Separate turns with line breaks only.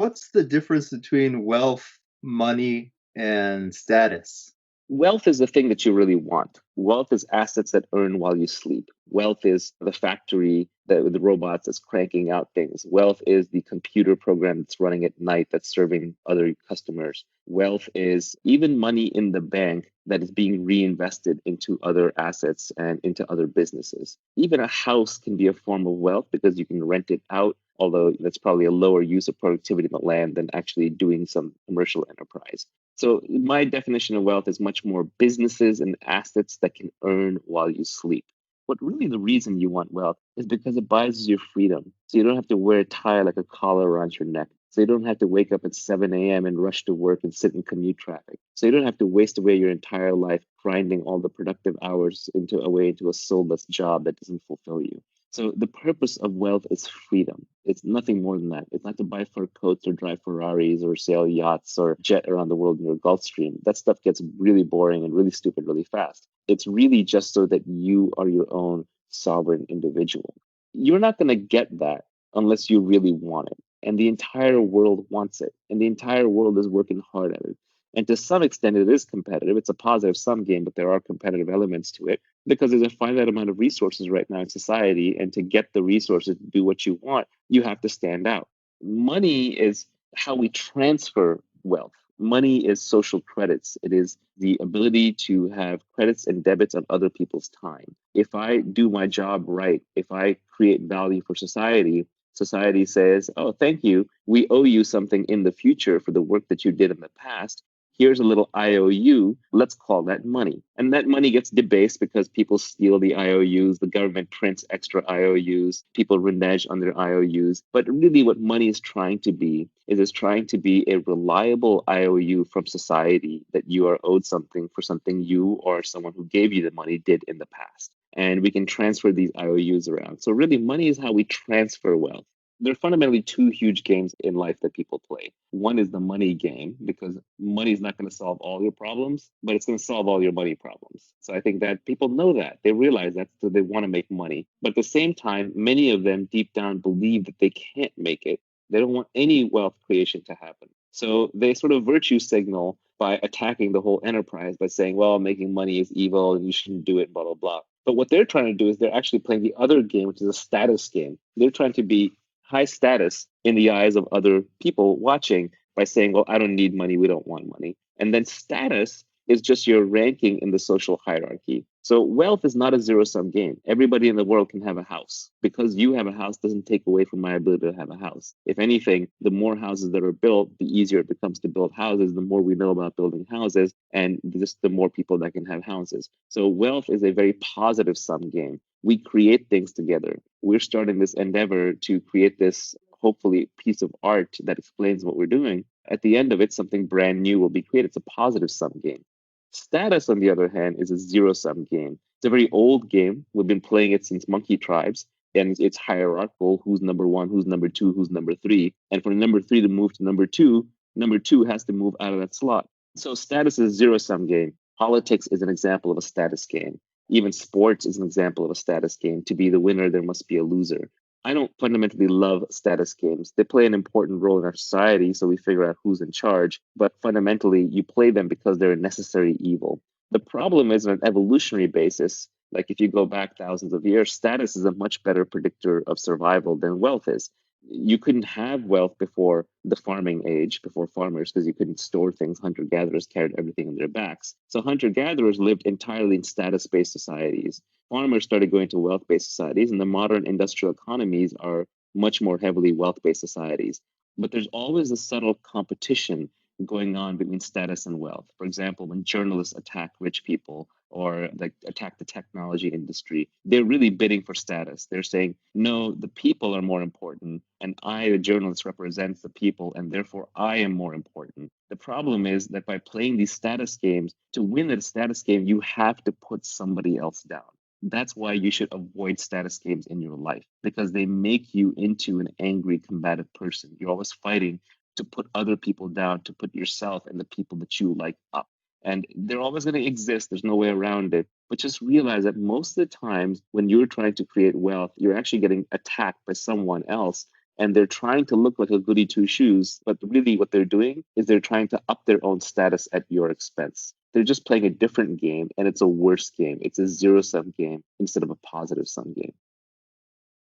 what's the difference between wealth, money, and status?
Wealth is the thing that you really want. Wealth is assets that earn while you sleep. Wealth is the factory, the robots that's cranking out things. Wealth is the computer program that's running at night that's serving other customers. Wealth is even money in the bank that is being reinvested into other assets and into other businesses. Even a house can be a form of wealth because you can rent it out, although that's probably a lower use of productivity of the land than actually doing some commercial enterprise. So my definition of wealth is much more businesses and assets that can earn while you sleep. But really the reason you want wealth is because it buys you freedom. So you don't have to wear a tie like a collar around your neck. So you don't have to wake up at 7 a.m. and rush to work and sit in commute traffic. So you don't have to waste away your entire life grinding all the productive hours into a soulless job that doesn't fulfill you. So the purpose of wealth is freedom. It's nothing more than that. It's not to buy fur coats or drive Ferraris or sail yachts or jet around the world in your Gulfstream. That stuff gets really boring and really stupid really fast. It's really just so that you are your own sovereign individual. You're not going to get that unless you really want it. And the entire world wants it. And the entire world is working hard at it. And to some extent, it is competitive. It's a positive sum game, but there are competitive elements to it because there's a finite amount of resources right now in society. And to get the resources to do what you want, you have to stand out. Money is how we transfer wealth. Money is social credits. It is the ability to have credits and debits on other people's time. If I do my job right, if I create value for society, society says, oh, thank you. We owe you something in the future for the work that you did in the past. Here's a little IOU. Let's call that money. And that money gets debased because people steal the IOUs. The government prints extra IOUs. People renege on their IOUs. But really, what money is trying to be is it's trying to be a reliable IOU from society that you are owed something for something you or someone who gave you the money did in the past. And we can transfer these IOUs around. So, really, money is how we transfer wealth. There are fundamentally two huge games in life that people play. One is the money game, because money is not going to solve all your problems, but it's going to solve all your money problems. So I think that people know that. They realize that, so they want to make money. But at the same time, many of them deep down believe that they can't make it. They don't want any wealth creation to happen. So they sort of virtue signal by attacking the whole enterprise by saying, well, making money is evil and you shouldn't do it, blah, blah, blah. But what they're trying to do is they're actually playing the other game, which is a status game. They're trying to be high status in the eyes of other people watching by saying, well, I don't need money, we don't want money. And then status is just your ranking in the social hierarchy. So wealth is not a zero-sum game. Everybody in the world can have a house. Because you have a house doesn't take away from my ability to have a house. If anything, the more houses that are built, the easier it becomes to build houses, the more we know about building houses, and just the more people that can have houses. So wealth is a very positive sum game. We create things together. We're starting this endeavor to create this, hopefully, piece of art that explains what we're doing. At the end of it, something brand new will be created. It's a positive sum game. Status, on the other hand, is a zero sum game. It's a very old game. We've been playing it since monkey tribes, and it's hierarchical: who's number one, who's number two, who's number three. And for number three to move to number two has to move out of that slot. So status is a zero sum game. Politics is an example of a status game. Even sports is an example of a status game. To be the winner, there must be a loser. I don't fundamentally love status games. They play an important role in our society, so we figure out who's in charge. But fundamentally, you play them because they're a necessary evil. The problem is, on an evolutionary basis, like if you go back thousands of years, status is a much better predictor of survival than wealth is. You couldn't have wealth before the farming age, before farmers, because you couldn't store things. Hunter gatherers carried everything on their backs. So hunter gatherers lived entirely in status based societies. Farmers started going to wealth based societies, and the modern industrial economies are much more heavily wealth based societies. But there's always a subtle competition going on between status and wealth. For example, when journalists attack rich people or like attack the technology industry, they're really bidding for status. They're saying, no, the people are more important, and I, the journalist, represents the people, and therefore I am more important. The problem is that by playing these status games, to win a status game, you have to put somebody else down. That's why you should avoid status games in your life, because they make you into an angry, combative person. You're always fighting to put other people down, to put yourself and the people that you like up. And they're always going to exist. There's no way around it. But just realize that most of the times when you're trying to create wealth, you're actually getting attacked by someone else. and they're trying to look like a goody two shoes, but really what they're doing is they're trying to up their own status at your expense. They're just playing a different game, and it's a worse game. It's a zero sum game instead of a positive sum game.